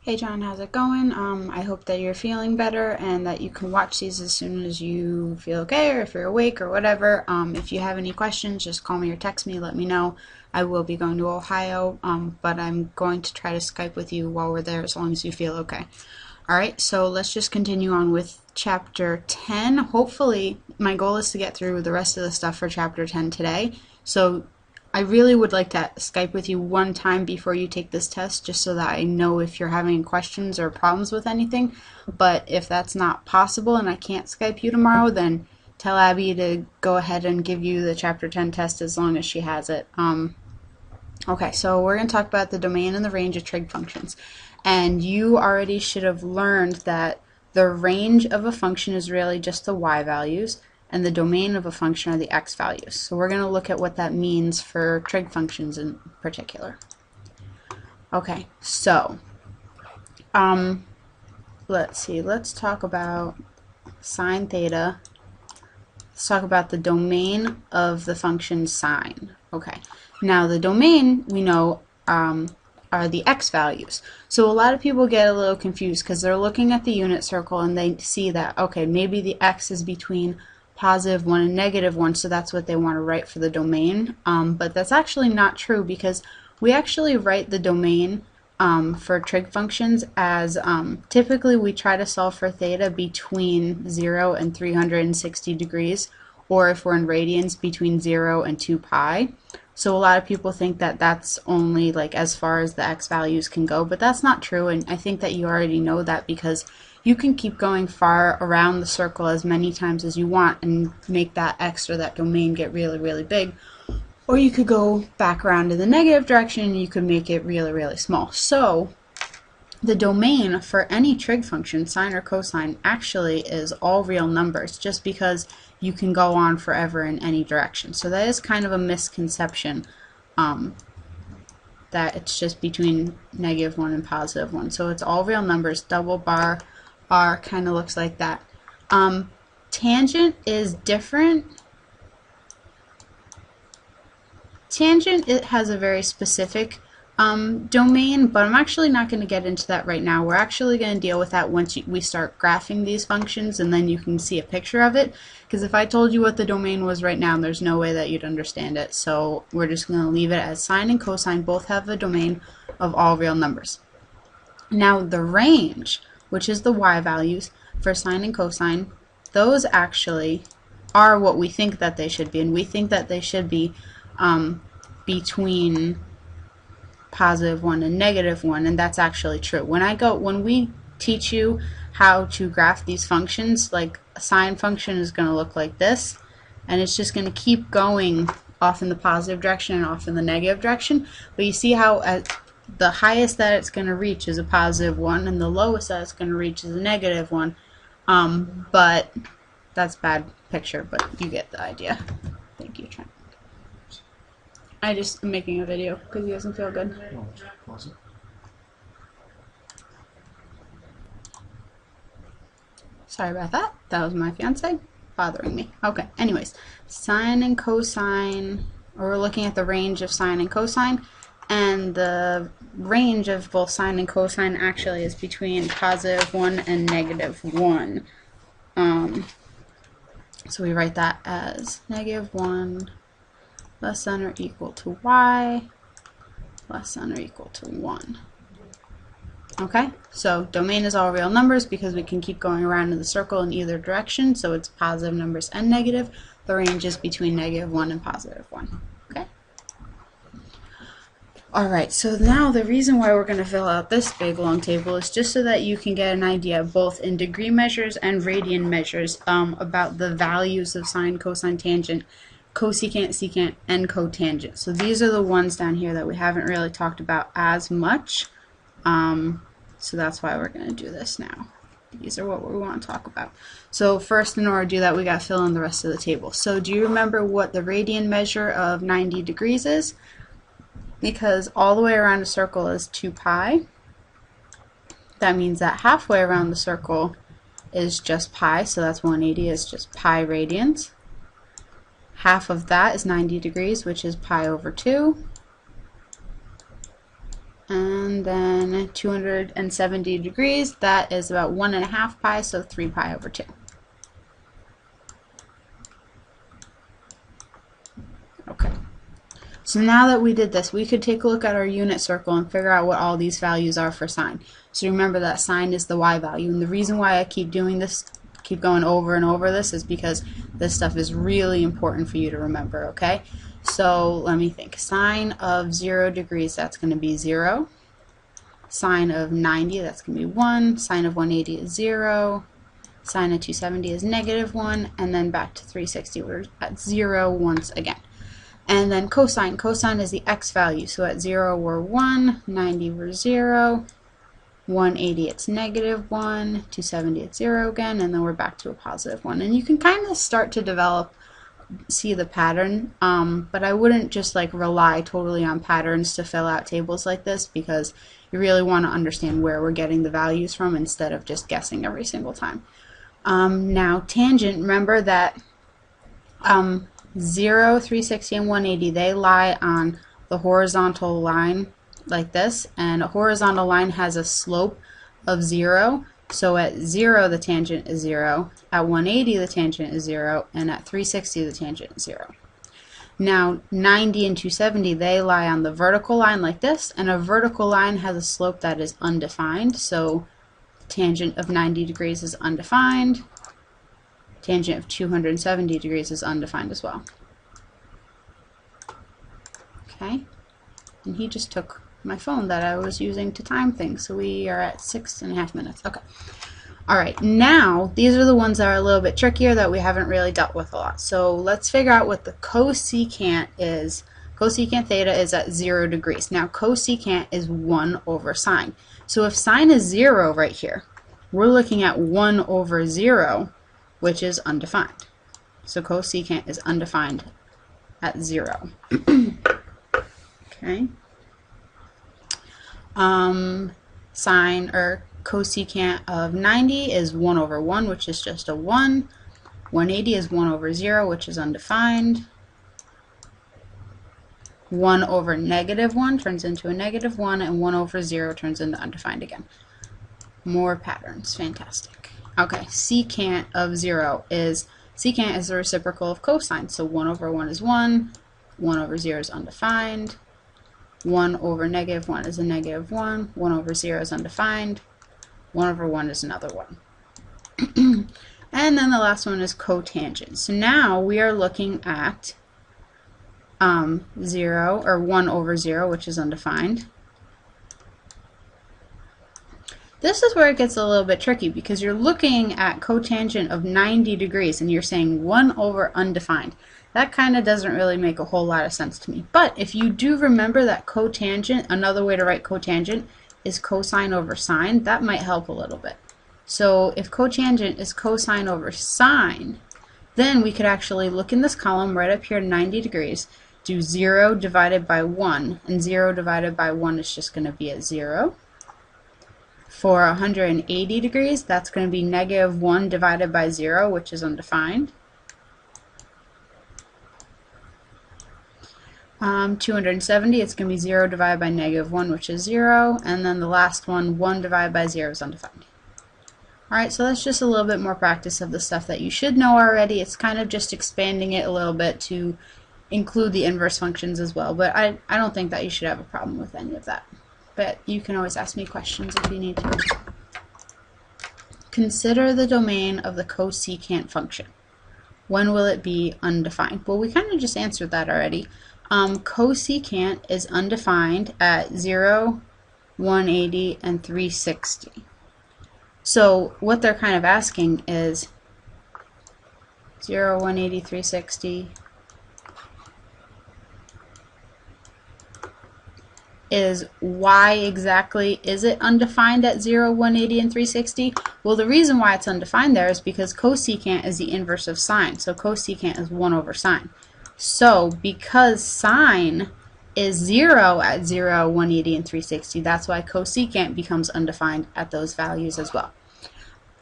Hey John, how's it going? I hope that you're feeling better and that you can watch these as soon as you feel okay or if you're awake or whatever. If you have any questions, just call me or text me, let me know. I will be going to Ohio, but I'm going to try to Skype with you while we're there as long as you feel okay. Alright, so let's just continue on with chapter 10. Hopefully, my goal is to get through the rest of the stuff for chapter 10 today. So I really would like to Skype with you one time before you take this test, just so that I know if you're having questions or problems with anything. But if that's not possible and I can't Skype you tomorrow, then tell Abby to go ahead and give you the chapter 10 test as long as she has it. Okay, so we're going to talk about the domain and the range of trig functions. And you already should have learned that the range of a function is really just the y values, and the domain of a function are the x values. So we're going to look at what that means for trig functions in particular. Okay, so let's see, let's talk about sine theta. Let's talk about the domain of the function sine. Okay, now the domain we know are the x values. So a lot of people get a little confused because they're looking at the unit circle and they see that, okay, maybe the x is between +1 and -1, so that's what they want to write for the domain. But that's actually not true, because we actually write the domain for trig functions as typically we try to solve for theta between 0 and 360 degrees, or if we're in radians, between 0 and 2 pi. So a lot of people think that that's only like as far as the x values can go, but that's not true, and I think that you already know that because you can keep going far around the circle as many times as you want and make that x or that domain get really, really big. Or you could go back around in the negative direction and you could make it really, really small. So the domain for any trig function, sine or cosine, actually is all real numbers, just because you can go on forever in any direction. So that is kind of a misconception, that it's just between -1 and +1. So it's all real numbers. Double bar R kind of looks like that. Tangent is different. Tangent, it has a very specific domain, but I'm actually not going to get into that right now. We're actually going to deal with that once we start graphing these functions, and then you can see a picture of it, because if I told you what the domain was right now, there's no way that you'd understand it. So we're just going to leave it as sine and cosine both have a domain of all real numbers. Now the range, which is the y values for sine and cosine, those actually are what we think that they should be, and we think that they should be between +1 and -1, and that's actually true. When we teach you how to graph these functions, like a sine function is going to look like this, and it's just going to keep going off in the positive direction and off in the negative direction. But you see how the highest that it's going to reach is a +1, and the lowest that it's going to reach is a -1. But that's a bad picture, but you get the idea. Thank you, Trent. I just am making a video because he doesn't feel good. Sorry about that. That was my fiance bothering me. Okay, anyways, sine and cosine, or we're looking at the range of sine and cosine, and the range of both sine and cosine actually is between +1 and -1. So we write that as -1 less than or equal to y less than or equal to 1. Okay, so domain is all real numbers because we can keep going around in the circle in either direction, so it's positive numbers and negative. The range is between -1 and +1. Okay? Alright, so now the reason why we're going to fill out this big long table is just so that you can get an idea, both in degree measures and radian measures, about the values of sine, cosine, tangent, cosecant, secant, and cotangent. So these are the ones down here that we haven't really talked about as much. So that's why we're going to do this now. These are what we want to talk about. So first, in order to do that, we got to fill in the rest of the table. So do you remember what the radian measure of 90 degrees is? Because all the way around a circle is 2 pi. That means that halfway around the circle is just pi, so that's 180 is just pi radians. Half of that is 90 degrees, which is pi over 2. And then 270 degrees, that is about 1.5 pi, so 3 pi over 2. Okay. So now that we did this, we could take a look at our unit circle and figure out what all these values are for sine. So remember that sine is the y value, and the reason why I keep doing this, keep going over and over this, is because this stuff is really important for you to remember, okay? So let me think. Sine of 0 degrees, that's going to be 0. Sine of 90, that's going to be 1. Sine of 180 is 0. Sine of 270 is -1. And then back to 360, we're at 0 once again. And then cosine. Cosine is the x value. So at 0 we're 1, 90 we're 0, 180 it's -1, 270 it's 0 again, and then we're back to a +1. And you can kind of start to see the pattern, but I wouldn't just like rely totally on patterns to fill out tables like this, because you really want to understand where we're getting the values from instead of just guessing every single time. Now tangent, remember that 0, 360, and 180, they lie on the horizontal line like this, and a horizontal line has a slope of 0. So at 0 the tangent is 0, at 180 the tangent is 0, and at 360 the tangent is 0. Now 90 and 270, they lie on the vertical line like this, and a vertical line has a slope that is undefined, so tangent of 90 degrees is undefined, tangent of 270 degrees is undefined as well. Okay, and he just took my phone that I was using to time things, so we are at 6.5 minutes. Okay. Alright, now these are the ones that are a little bit trickier that we haven't really dealt with a lot. So let's figure out what the cosecant is. Cosecant theta is at 0 degrees. Now cosecant is 1 over sine. So if sine is 0 right here, we're looking at 1 over 0, which is undefined. So cosecant is undefined at 0. Okay. Sine or cosecant of 90 is 1 over 1, which is just a 1. 180 is 1 over 0, which is undefined. 1 over -1 turns into a -1, and 1 over 0 turns into undefined again. More patterns. Fantastic. Okay, secant of 0 is, secant is the reciprocal of cosine, so 1 over 1 is 1, 1 over 0 is undefined, 1 over -1 is a -1, 1 over 0 is undefined, 1 over 1 is another 1. And then the last one is cotangent. So now we are looking at 0, or 1 over 0, which is undefined. This is where it gets a little bit tricky, because you're looking at cotangent of 90 degrees and you're saying 1 over undefined. That kind of doesn't really make a whole lot of sense to me. But if you do remember that cotangent, another way to write cotangent is cosine over sine, that might help a little bit. So if cotangent is cosine over sine, then we could actually look in this column right up here, 90 degrees, do 0 divided by 1, and 0 divided by 1 is just going to be at 0. For 180 degrees, that's going to be -1 divided by 0, which is undefined. 270, it's going to be 0 divided by -1, which is 0, and then the last one, 1 divided by 0, is undefined. Alright, so that's just a little bit more practice of the stuff that you should know already. It's kind of just expanding it a little bit to include the inverse functions as well, but I don't think that you should have a problem with any of that. But you can always ask me questions if you need to. Consider the domain of the cosecant function. When will it be undefined? Well, we kind of just answered that already. Cosecant is undefined at 0, 180, and 360. So what they're kind of asking is 0, 180, 360 is why exactly is it undefined at 0, 180, and 360? Well, the reason why it's undefined there is because cosecant is the inverse of sine. So cosecant is 1 over sine. So because sine is 0 at 0, 180, and 360, that's why cosecant becomes undefined at those values as well.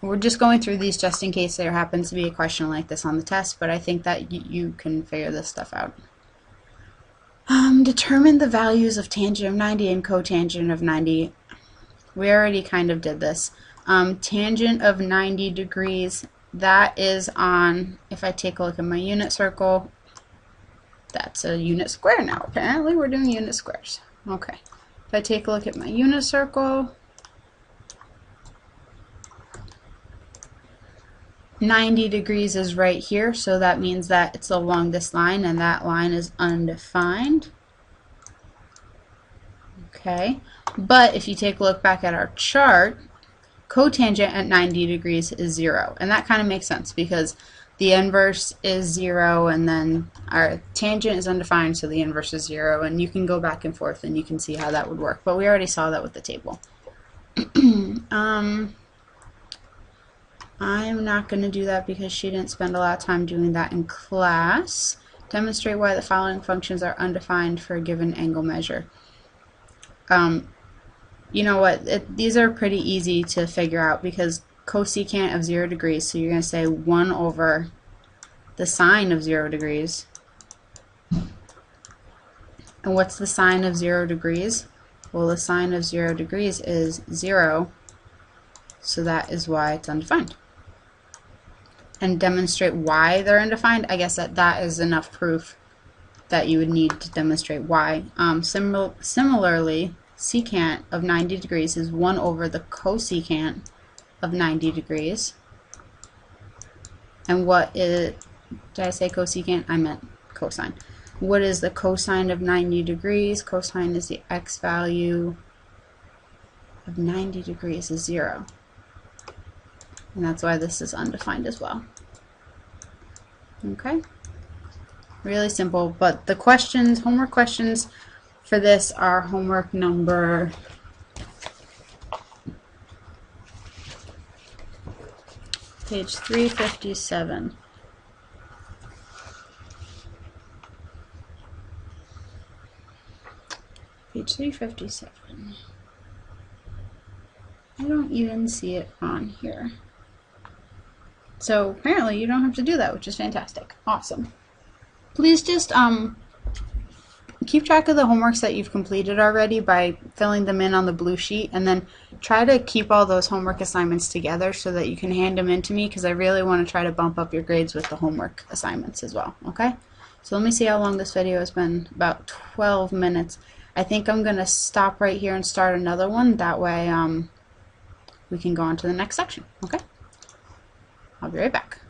We're just going through these just in case there happens to be a question like this on the test, but I think that you can figure this stuff out. Determine the values of tangent of 90 and cotangent of 90. We already kind of did this. Tangent of 90 degrees, that is on, if I take a look at my unit circle, that's a unit square now. Apparently we're doing unit squares. Okay. If I take a look at my unit circle, 90 degrees is right here, so that means that it's along this line, and that line is undefined. Okay, but if you take a look back at our chart, cotangent at 90 degrees is 0, and that kind of makes sense because the inverse is 0, and then our tangent is undefined, so the inverse is 0, and you can go back and forth and you can see how that would work, but we already saw that with the table. I'm not going to do that because she didn't spend a lot of time doing that in class. Demonstrate why the following functions are undefined for a given angle measure. You know what, these are pretty easy to figure out because cosecant of 0 degrees, so you're going to say 1 over the sine of 0 degrees. And what's the sine of 0 degrees? Well, the sine of 0 degrees is 0, so that is why it's undefined. And demonstrate why they're undefined, I guess that is enough proof that you would need to demonstrate why. Similarly, secant of 90 degrees is 1 over the cosecant of 90 degrees. And what is, did I say cosecant? I meant cosine. What is the cosine of 90 degrees? Cosine is the x value of 90 degrees is 0. And that's why this is undefined as well. Okay? Really simple, but the questions, homework questions for this are homework number page 357. Page 357. I don't even see it on here. So apparently you don't have to do that, which is fantastic. Awesome. Please just keep track of the homeworks that you've completed already by filling them in on the blue sheet, and then try to keep all those homework assignments together so that you can hand them in to me, because I really want to try to bump up your grades with the homework assignments as well. Okay? So let me see how long this video has been. About 12 minutes. I think I'm going to stop right here and start another one. That way we can go on to the next section. Okay? I'll be right back.